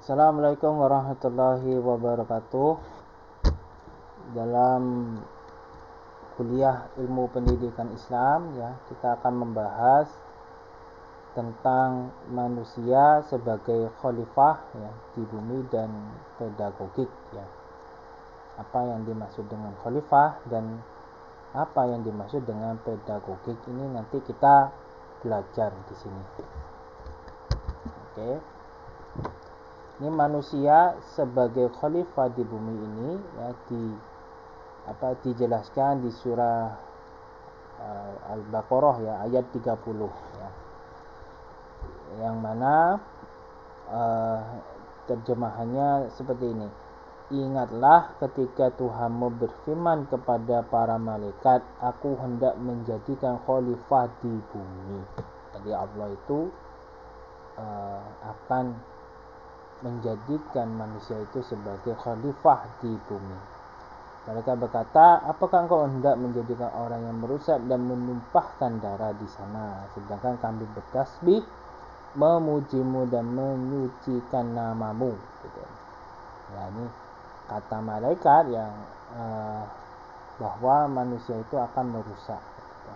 Assalamualaikum warahmatullahi wabarakatuh. Dalam kuliah ilmu pendidikan Islam ya, kita akan membahas tentang manusia sebagai khalifah ya di bumi dan pedagogik ya. Apa yang dimaksud dengan khalifah dan apa yang dimaksud dengan pedagogik ini nanti kita belajar di sini. Oke. Ini manusia sebagai khalifah di bumi ini ya dijelaskan di surah Al-Baqarah ya ayat 30 ya. Yang mana terjemahannya seperti ini. Ingatlah ketika Tuhanmu berfirman kepada para malaikat, aku hendak menjadikan khalifah di bumi. Jadi Allah itu akan menjadikan manusia itu sebagai khalifah di bumi. Mereka berkata, apakah engkau hendak menjadikan orang yang merusak dan menumpahkan darah di sana, sedangkan kami bertasbih, memujimu dan menyucikan namamu. Gitu. Ya, ini kata malaikat yang bahwa manusia itu akan merusak. Gitu.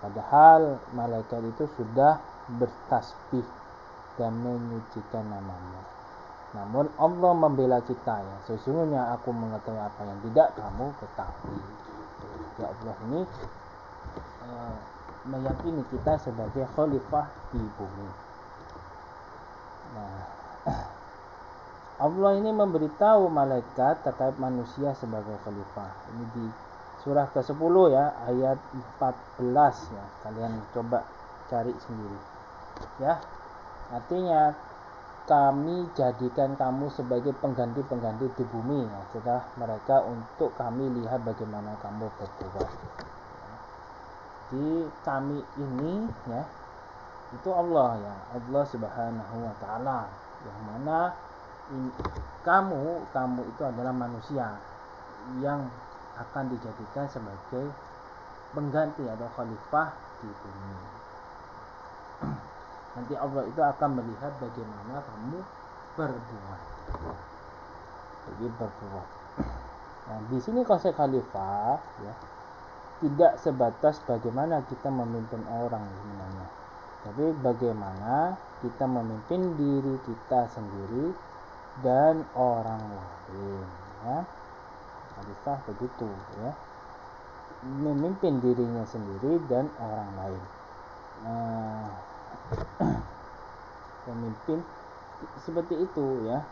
Padahal malaikat itu sudah bertasbih dan menyucikan namamu. Namun Allah membela kita ya. Sesungguhnya aku mengetahui apa yang tidak kamu ketahui. Ya Allah ini meyakini kita sebagai khalifah di bumi. Nah, Allah ini memberitahu malaikat terkait manusia sebagai khalifah. Ini di surah ke-10 ya, ayat 14 ya. Kalian coba cari sendiri. Ya. Artinya kami jadikan kamu sebagai pengganti-pengganti di bumi ya, setelah mereka untuk kami lihat bagaimana kamu berbuat. Di kami ini ya itu Allah ya, Allah Subhanahu wa taala, yang mana kamu itu adalah manusia yang akan dijadikan sebagai pengganti atau khalifah di bumi. Nanti Allah itu akan melihat bagaimana kamu berbuat. Jadi berbuat. Nah, di sini konsep khalifah ya tidak sebatas bagaimana kita memimpin orang sebenarnya, tapi bagaimana kita memimpin diri kita sendiri dan orang lain. Ya. Khalifah begitu ya, memimpin dirinya sendiri dan orang lain. Pemimpin seperti itu ya.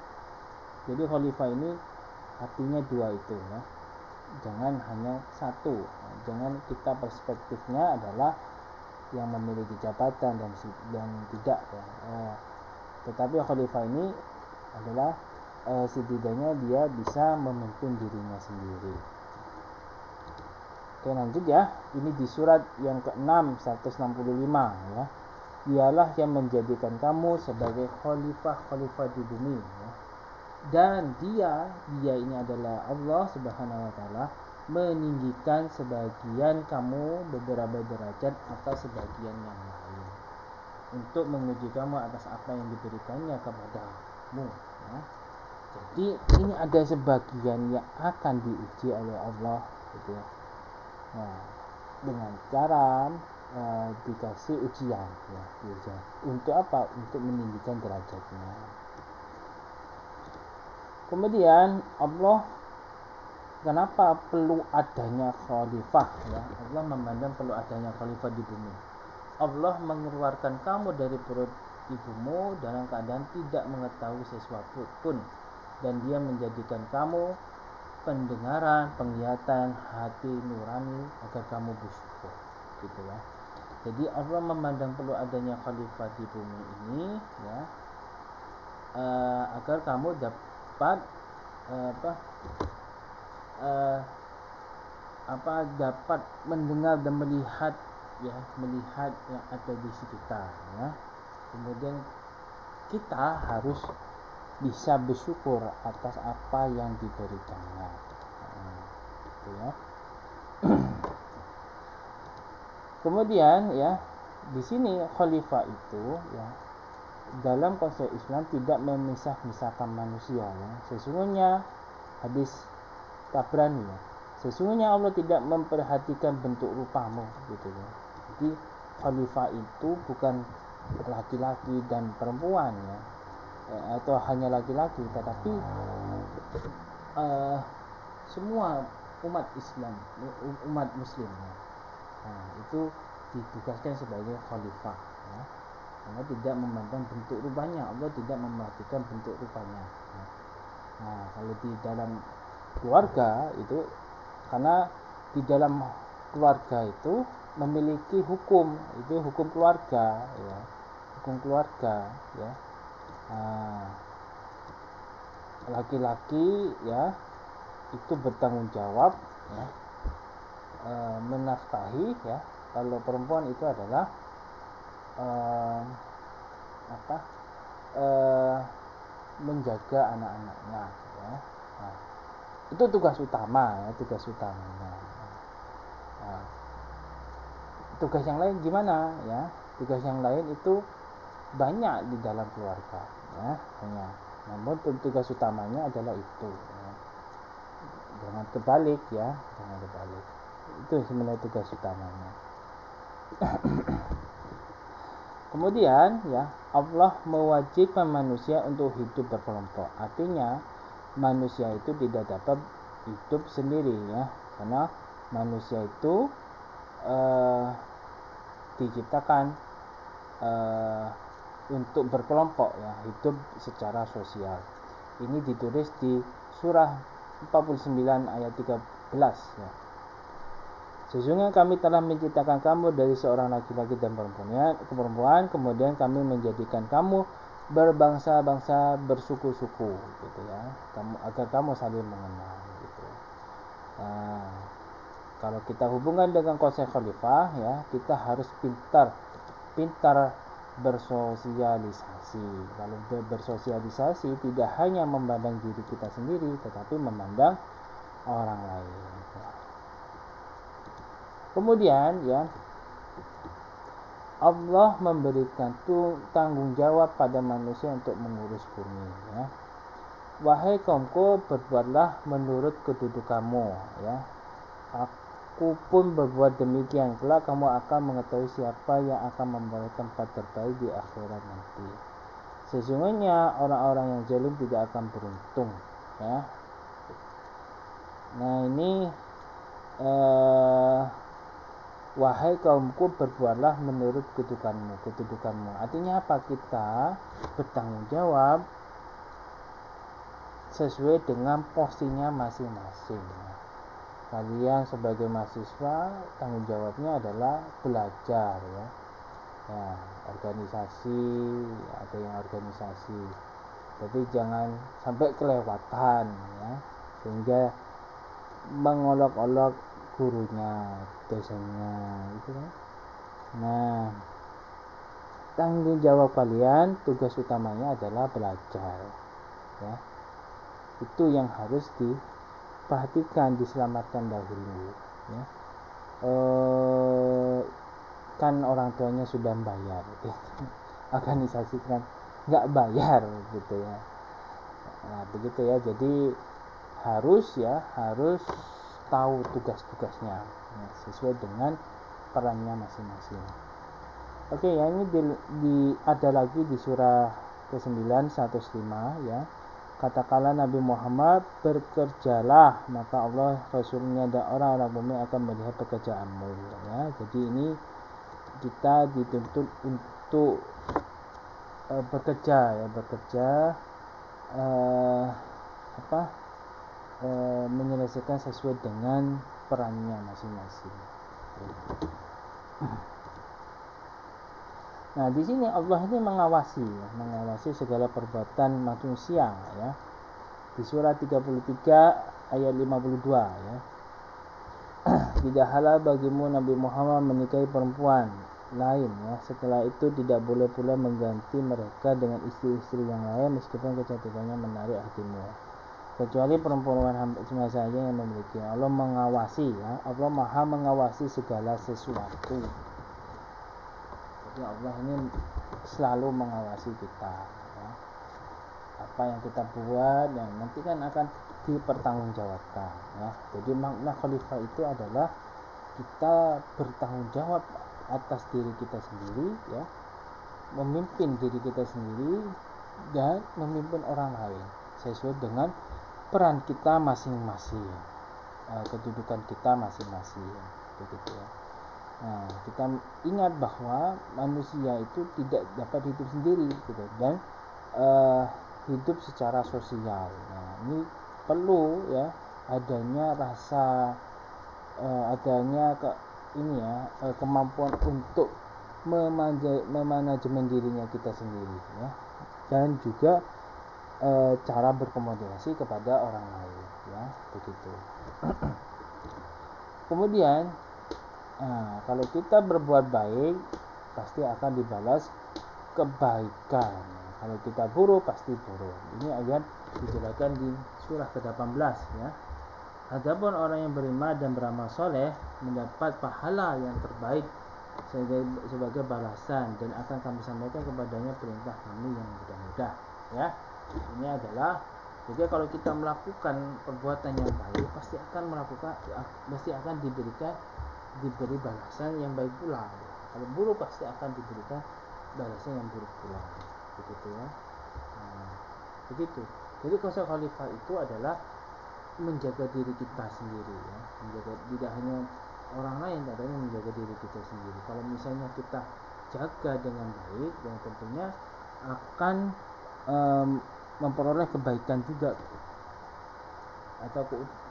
Jadi khalifah ini artinya dua itu ya. Jangan hanya satu. Jangan kita perspektifnya adalah yang memiliki jabatan dan tidak ya. Tetapi khalifah ini adalah setidaknya dia bisa memimpin dirinya sendiri. Oke, lanjut ya. Ini di surat yang ke-6 165 ya. Dialah yang menjadikan kamu sebagai khalifah di bumi ya. Dan dia ini adalah Allah Subhanahu wa taala meninggikan sebagian kamu beberapa derajat atas sebagian yang lain untuk menguji kamu atas apa yang diberikannya kepadamu ya. Jadi ini ada sebagian yang akan diuji oleh Allah gitu ya. Nah, dengan cara dikasih ujian ya, ujian. Untuk apa? Untuk meninggikan derajatnya. Kemudian Allah, kenapa perlu adanya khalifah ya? Allah memandang perlu adanya khalifah di bumi. Allah mengeluarkan kamu dari perut ibumu dalam keadaan tidak mengetahui sesuatu pun, dan dia menjadikan kamu pendengaran, penglihatan, hati nurani agar kamu bersyukur gitu ya. Jadi Allah memandang perlu adanya khalifah di bumi ini ya, agar kamu dapat dapat mendengar dan melihat yang ada di sekitar ya. Kemudian kita harus bisa bersyukur atas apa yang diberikannya gitu ya. Kemudian ya, di sini khalifah itu ya dalam konsep Islam tidak memisah-misahkan manusia ya. Sesungguhnya hadis Tabrani ya. Sesungguhnya Allah tidak memperhatikan bentuk rupamu gitu ya. Jadi khalifah itu bukan laki-laki dan perempuan ya. Atau hanya laki-laki, tetapi semua umat Islam, umat muslim ya. Nah, itu ditugaskan sebagai khalifah ya. Allah tidak memandang bentuk rupanya, Allah tidak memperhatikan bentuk rupanya ya. Nah, kalau di dalam keluarga itu, karena di dalam keluarga itu memiliki hukum, itu hukum keluarga ya, hukum keluarga ya. Laki-laki ya itu bertanggung jawab ya, menafkahi ya. Kalau perempuan itu adalah menjaga anak-anaknya ya. Nah, itu tugas utama ya, tugas utamanya. Nah, tugas yang lain gimana ya? Tugas yang lain itu banyak di dalam keluarga ya, banyak. Namun tugas utamanya adalah itu ya. Jangan terbalik ya, jangan terbalik. Itu sebenarnya tugas utamanya. Kemudian ya, Allah mewajibkan manusia untuk hidup berkelompok. Artinya manusia itu tidak dapat hidup sendiri ya, karena manusia itu diciptakan untuk berkelompok ya, hidup secara sosial. Ini ditulis di surah 49 ayat 13 ya. Sesungguhnya kami telah menciptakan kamu dari seorang laki-laki dan perempuan, kemudian kami menjadikan kamu berbangsa-bangsa, bersuku-suku gitu ya, agar kamu saling mengenal gitu. Nah, kalau kita hubungkan dengan konsep khalifah ya, kita harus pintar bersosialisasi. Kalau bersosialisasi tidak hanya memandang diri kita sendiri, tetapi memandang orang lain. Kemudian ya, Allah memberikan tanggung jawab pada manusia untuk mengurus bumi ya. Wahai kaumku, berbuatlah menurut kedudukanmu ya. Aku pun berbuat demikian, kelak kamu akan mengetahui siapa yang akan memperoleh tempat terbaik di akhirat nanti. Sesungguhnya orang-orang yang zalim tidak akan beruntung ya. Nah, ini wahai kaumku, berbuatlah menurut kedudukanmu. Artinya apa? Kita bertanggung jawab sesuai dengan porsinya masing-masing. Kalian sebagai mahasiswa, tanggung jawabnya adalah belajar ya. Ya, organisasi, ada yang organisasi. Tapi jangan sampai kelewatan ya, sehingga mengolok-olok gurunya, dosennya gitu kan. Nah, tanggung jawab kalian, tugas utamanya adalah belajar ya. Itu yang harus diperhatikan, diselamatkan dahulu ya. Kan orang tuanya sudah bayar gitu. Organisasi kan nggak bayar gitu ya. Nah, begitu ya. Jadi harus tahu tugas-tugasnya ya, sesuai dengan perannya masing-masing. Oke ya, ini ada lagi di surah ke-9 105 ya. Katakanlah Nabi Muhammad, berkerjalah, maka Allah, Rasulnya dan orang-orang bumi akan melihat pekerjaanmu ya. Jadi ini kita dituntut untuk bekerja menyelesaikan sesuai dengan perannya masing-masing. Nah, di sini Allah ini mengawasi segala perbuatan manusia ya. Di surah 33 ayat 52 ya. Tidak halal bagimu Nabi Muhammad menikahi perempuan lain ya. Setelah itu tidak boleh pula mengganti mereka dengan istri-istri yang lain meskipun kecantikannya menarik hatimu, kecuali perempuan hamba saja yang memiliki. Allah mengawasi ya. Allah Maha mengawasi segala sesuatu. Jadi Allah ini selalu mengawasi kita, ya. Apa yang kita buat yang nanti kan akan dipertanggungjawabkan, ya. Jadi makna khalifah itu adalah kita bertanggung jawab atas diri kita sendiri, ya, memimpin diri kita sendiri dan memimpin orang lain sesuai dengan peran kita masing-masing, kedudukan kita masing-masing, begitu ya. Nah, kita ingat bahwa manusia itu tidak dapat hidup sendiri, gitu, dan hidup secara sosial. Nah, ini perlu ya adanya rasa adanya kemampuan untuk memanajemen dirinya kita sendiri, ya, dan juga cara berkomunikasi kepada orang lain, ya, begitu. Kemudian kalau kita berbuat baik pasti akan dibalas kebaikan. Kalau kita buruk pasti buruk. Ini ayat dijelaskan di surah ke-18, ya. Adapun orang yang beriman dan beramal soleh mendapat pahala yang terbaik sebagai balasan, dan akan kami sampaikan kepadanya perintah kami yang mudah-mudah, ya. Ini adalah, jadi kalau kita melakukan perbuatan yang baik pasti akan diberi balasan yang baik pula. Kalau buruk pasti akan diberikan balasan yang buruk pula, begitu ya. Nah, begitu. Jadi konsep khalifah itu adalah menjaga diri kita sendiri, ya, menjaga tidak hanya orang lain, tapi menjaga diri kita sendiri. Kalau misalnya kita jaga dengan baik, dan tentunya akan memperoleh kebaikan juga atau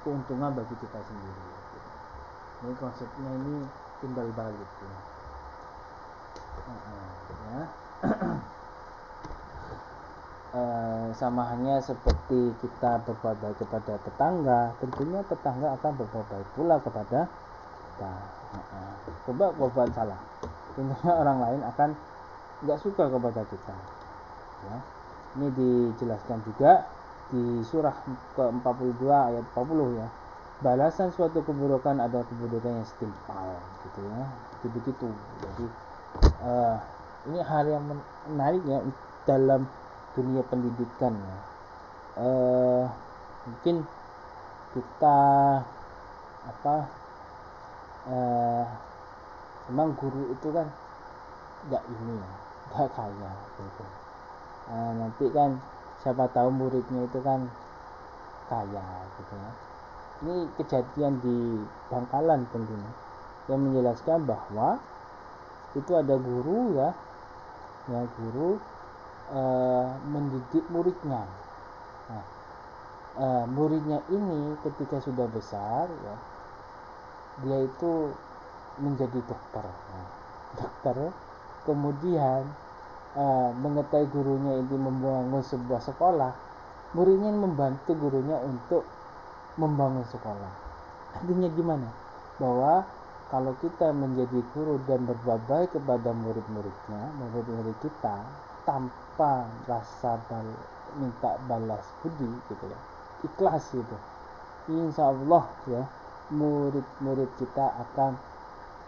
keuntungan bagi kita sendiri. Ini konsepnya ini timbal balik, ya. Ya. Sama halnya seperti kita berbuat baik kepada tetangga, tentunya tetangga akan berbuat baik pula kepada kita. Coba berbuat salah, tentunya orang lain akan nggak suka kepada kita, ya. Ini dijelaskan juga di surah ke-42 ayat 40, ya. Balasan suatu keburukan adalah keburukan yang setimpal, gitu ya. Begitu. Jadi ini hal yang menarik, ya, dalam dunia pendidikan, ya. Mungkin kita memang guru itu kan nggak kaya, gitu. Nanti kan siapa tahu muridnya itu kan kaya, gitu ya. Ini kejadian di Bangkalan tentunya, yang menjelaskan bahwa itu ada guru, ya, guru mendidik muridnya. Nah, muridnya ini ketika sudah besar, ya, dia itu menjadi dokter. Nah, dokter kemudian mengetahui gurunya ini membangun sebuah sekolah, muridnya membantu gurunya untuk membangun sekolah. Artinya gimana? Bahwa kalau kita menjadi guru dan berbuat baik kepada murid kita tanpa rasa minta balas budi, gitu ya, ikhlas, gitu, insya Allah, ya, murid-murid kita akan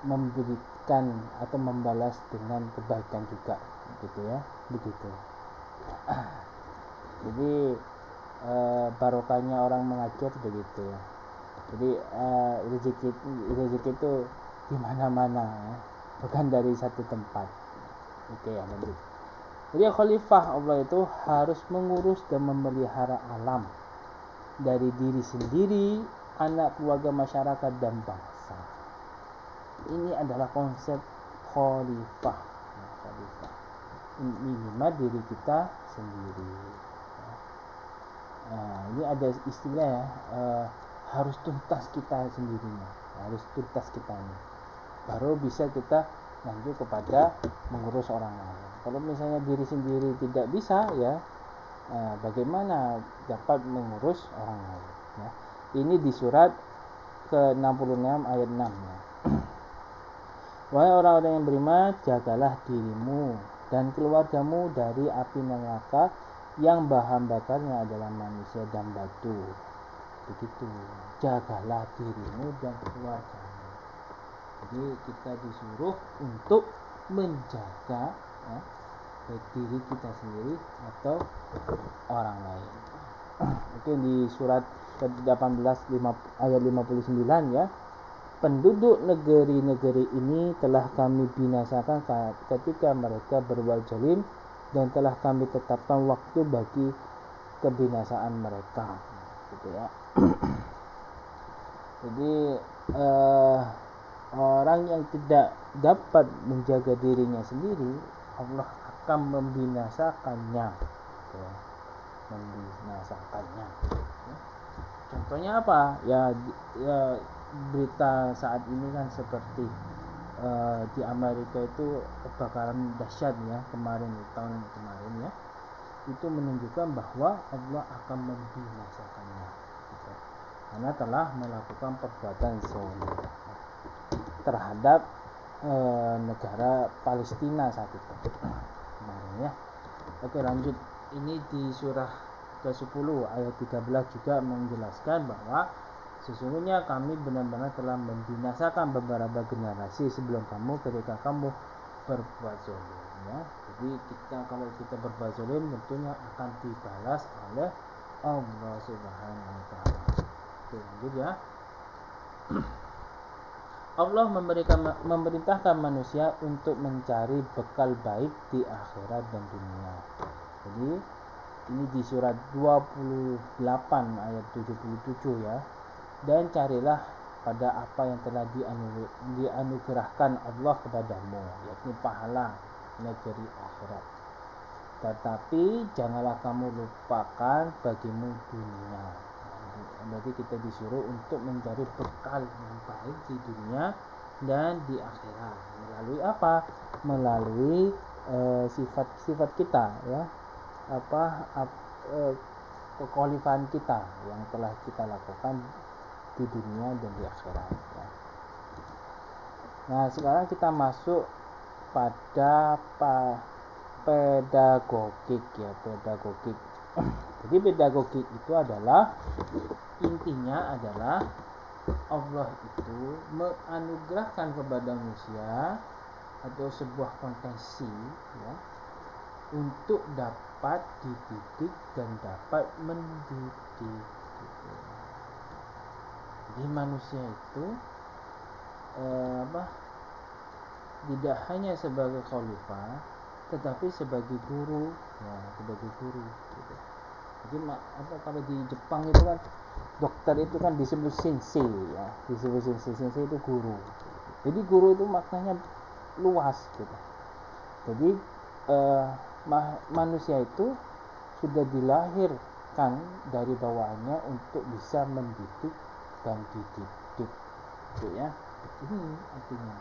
memberikan atau membalas dengan kebaikan juga, gitu ya, begitu. Jadi barokahnya orang mengajar begitu, ya. Jadi rezeki itu di mana-mana, ya, bukan dari satu tempat. Oke, ya, lanjut. Jadi khalifah Allah itu harus mengurus dan memelihara alam dari diri sendiri, anak, keluarga, masyarakat, dan bangsa. Ini adalah konsep khalifah. Minimal diri kita sendiri. Ini ada istilah, ya, harus tuntas kita sendirinya, harus tuntas kita ini, baru bisa kita lanjut kepada mengurus orang lain. Kalau misalnya diri sendiri tidak bisa, ya, bagaimana dapat mengurus orang lain, ya. Ini di surat ke-66 ayat 6, ya. Wahai orang-orang yang beriman, jagalah dirimu dan keluargamu dari api neraka yang bahan bakarnya adalah manusia dan batu. Begitu. Jagalah dirimu dan keluargamu. Jadi kita disuruh untuk menjaga ya, baik diri kita sendiri atau orang lain. Oke, di surat ke-18 ayat 59 ya. Penduduk negeri-negeri ini telah kami binasakan ketika mereka berbuat zalim, dan telah kami tetapkan waktu bagi kebinasaan mereka. Gitu ya. Jadi orang yang tidak dapat menjaga dirinya sendiri, Allah akan membinasakannya. Gitu ya. Membinasakannya. Contohnya apa? Ya berita saat ini kan seperti di Amerika itu kebakaran dahsyat ya kemarin, tahun kemarin ya, itu menunjukkan bahwa Allah akan membinasakannya gitu. Karena telah melakukan perbuatan zalim terhadap negara Palestina saat itu kemarin ya. Oke, lanjut. Ini di surah ke-10 ayat 13 juga menjelaskan bahwa sesungguhnya kami benar-benar telah membinasakan beberapa generasi sebelum kamu ketika kamu berbuat zalim ya. Jadi kalau kita berbuat zalim tentunya akan dibalas oleh Allah Subhanahu wa taala. Oke, lanjut ya. Allah memerintahkan manusia untuk mencari bekal baik di akhirat dan dunia. Jadi ini di surat 28 ayat 77 ya. Dan carilah pada apa yang telah dianugerahkan Allah kepadamu, yakni pahala negeri akhirat. Tetapi janganlah kamu lupakan bagimu dunia. Berarti kita disuruh untuk mencari bekal yang baik di dunia dan di akhirat. Melalui apa? Melalui sifat-sifat kita ya. Kekwalifikasi kita yang telah kita lakukan di dunia dan di akhirat ya. Nah, sekarang kita masuk pada pedagogik ya, pedagogik. Jadi pedagogik itu adalah intinya adalah Allah itu menganugerahkan kepada manusia atau sebuah potensi ya, untuk dapat dididik dan dapat mendidik gitu. Jadi manusia itu tidak hanya sebagai khalifah, tetapi sebagai guru ya, sebagai guru gitu. Jadi kalau di Jepang itu kan dokter itu kan disebut sensei ya, disebut sensei itu guru. Jadi guru itu maknanya luas gitu. Jadi manusia itu sudah dilahirkan dari bawaannya untuk bisa mendidik dan dididik gitu ya. Ini artinya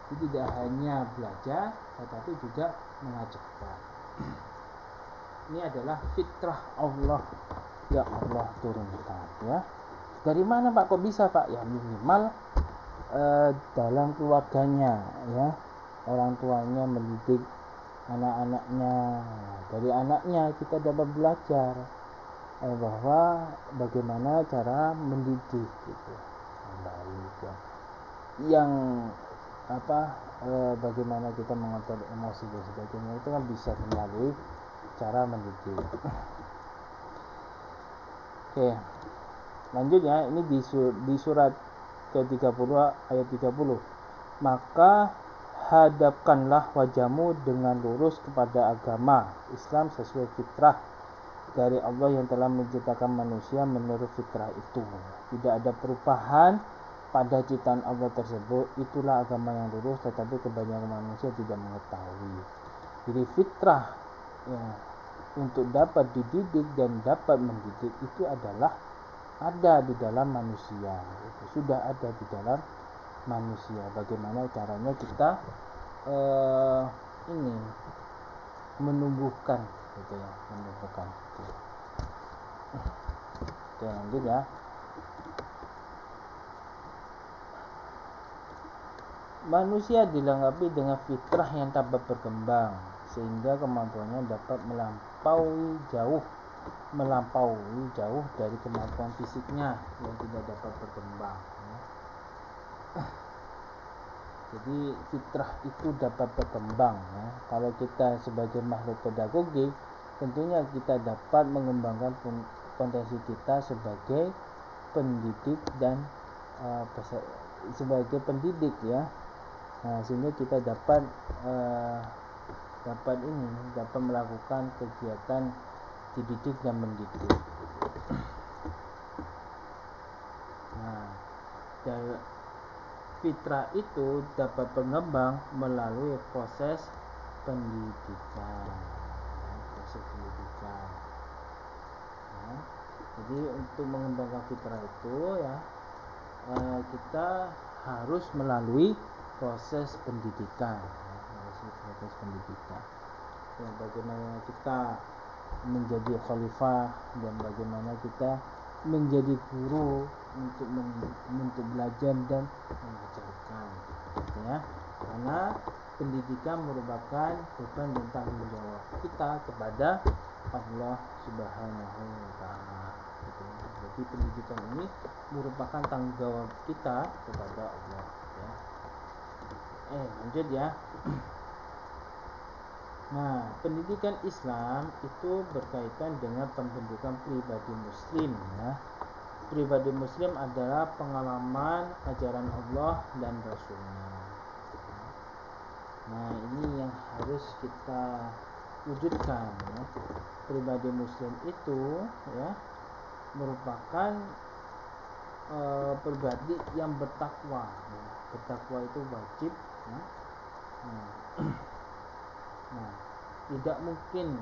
jadi tidak hanya belajar tetapi juga mengajarkan. Ini adalah fitrah Allah yang Allah turunkan ya. Dari mana Pak, kok bisa Pak? Ya minimal dalam keluarganya ya, orang tuanya mendidik anak-anaknya. Dari anaknya kita dapat belajar bahwa bagaimana cara mendidik gitu baik ya. Yang bagaimana kita mengontrol emosi dan sebagainya itu kan bisa melalui cara mendidik. Oke, lanjut ya. Ini di surat ke-30 ayat 30. Maka hadapkanlah wajahmu dengan lurus kepada agama Islam sesuai fitrah dari Allah yang telah menciptakan manusia menurut fitrah itu. Tidak ada perubahan pada ciptaan Allah tersebut. Itulah agama yang lurus, tetapi kebanyakan manusia tidak mengetahui. Jadi fitrah ya, untuk dapat dididik dan dapat mendidik itu adalah ada di dalam manusia. Itu sudah ada di dalam manusia. Bagaimana caranya kita ini menumbuhkan gitu ya, menumbuhkan. Oke, lanjut ya. Manusia dilengkapi dengan fitrah yang dapat berkembang sehingga kemampuannya dapat melampaui jauh dari kemampuan fisiknya yang tidak dapat berkembang. Jadi fitrah itu dapat berkembang ya. Kalau kita sebagai makhluk pedagogik, tentunya kita dapat mengembangkan potensi kita sebagai pendidik dan sebagai pendidik ya. Nah, sehingga kita dapat dapat melakukan kegiatan dididik dan mendidik. Nah, fitrah itu dapat berkembang melalui proses pendidikan. Jadi untuk mengembangkan fitrah itu ya kita harus melalui proses pendidikan. Ya, bagaimana kita menjadi khalifah dan bagaimana kita menjadi guru untuk belajar dan mengajarkan gitu ya. Karena pendidikan merupakan beban dan tanggung jawab kita kepada Allah Subhanahu wa taala gitu ya. Jadi pendidikan ini merupakan tanggung jawab kita kepada Allah ya. Lanjut ya. Nah, pendidikan Islam itu berkaitan dengan pembentukan pribadi muslim ya. Pribadi muslim adalah pengalaman ajaran Allah dan Rasulnya. Nah, ini yang harus kita wujudkan ya. Pribadi muslim itu ya merupakan pribadi yang bertakwa ya. Bertakwa itu wajib ya. Nah, tidak mungkin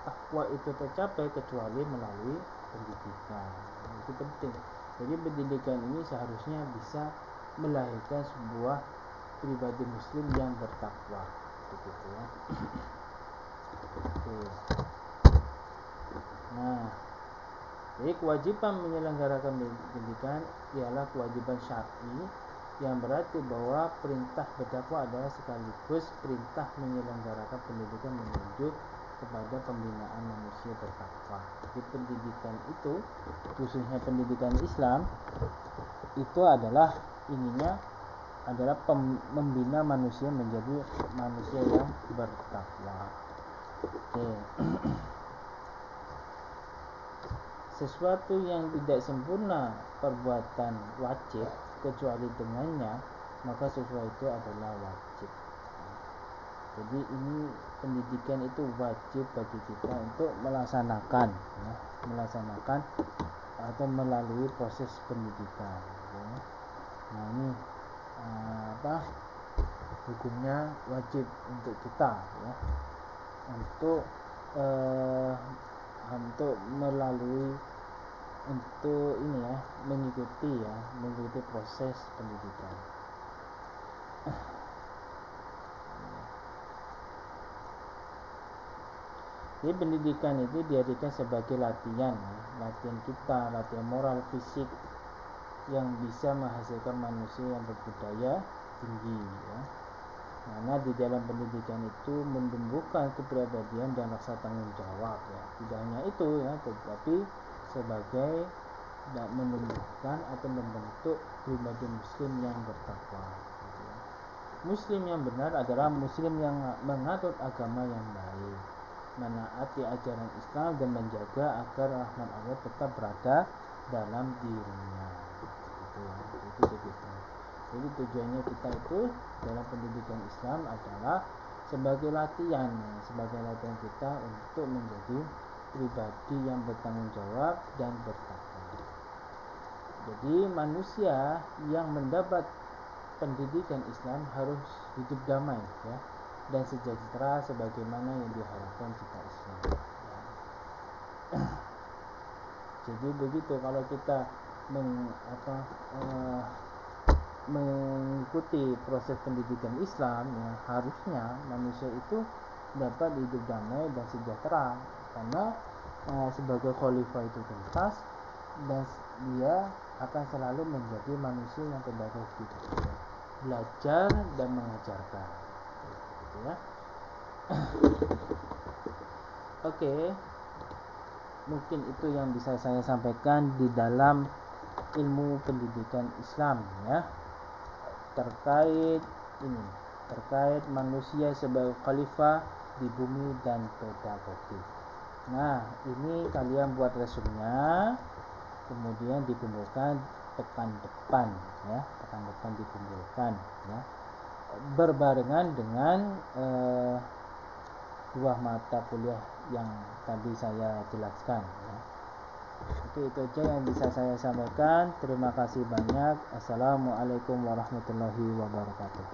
takwa itu tercapai kecuali melalui pendidikan. Itu penting. Jadi pendidikan ini seharusnya bisa melahirkan sebuah pribadi muslim yang bertakwa, begitu ya. Oke. Nah, jadi kewajiban menyelenggarakan pendidikan ialah kewajiban syar'i yang berarti bahwa perintah berdakwah adalah sekaligus perintah menyelenggarakan pendidikan menuju kepada pembinaan manusia bertakwa. Jadi pendidikan itu, khususnya pendidikan Islam, itu adalah membina manusia menjadi manusia yang bertakwa. Oke. Sesuatu yang tidak sempurna perbuatan wajib kecuali dengannya, maka sesuatu itu adalah wajib. Jadi ini pendidikan itu wajib bagi kita untuk melaksanakan atau melalui proses pendidikan ya. Nah, ini hukumnya wajib untuk kita ya, untuk mengikuti proses pendidikan. Jadi pendidikan itu diartikan sebagai latihan kita, latihan moral fisik yang bisa menghasilkan manusia yang berbudaya tinggi ya. Karena di dalam pendidikan itu menumbuhkan kepribadian dan rasa tanggung jawab ya. Tidak hanya itu ya, tetapi sebagai menumbuhkan atau membentuk pribadi muslim yang bertakwa gitu ya. Muslim yang benar adalah muslim yang menganut agama yang baik, menaati ajaran Islam dan menjaga agar rahmat Allah tetap berada dalam dirinya gitu ya. Itu begitu. Jadi tujuannya kita itu dalam pendidikan Islam adalah sebagai latihan kita untuk menjadi pribadi yang bertanggung jawab dan bertakwa. Jadi manusia yang mendapat pendidikan Islam harus hidup damai ya, dan sejahtera sebagaimana yang diharapkan cita Islam ya. Jadi begitu, kalau kita mengikuti proses pendidikan Islam ya, harusnya manusia itu dapat hidup damai dan sejahtera, karena sebagai khalifah itu tuntas dan dia akan selalu menjadi manusia yang pedagogik ya, belajar dan mengajarkan gitu ya. Oke, mungkin itu yang bisa saya sampaikan di dalam ilmu pendidikan Islam ya, terkait ini terkait manusia sebagai khalifah di bumi dan pedagogi. Nah, ini kalian buat resumnya, kemudian dikumpulkan pekan depan ya, pekan depan dikumpulkan ya, berbarengan dengan dua mata kuliah yang tadi saya jelaskan ya. Oke, itu aja yang bisa saya sampaikan. Terima kasih banyak. Assalamualaikum warahmatullahi wabarakatuh.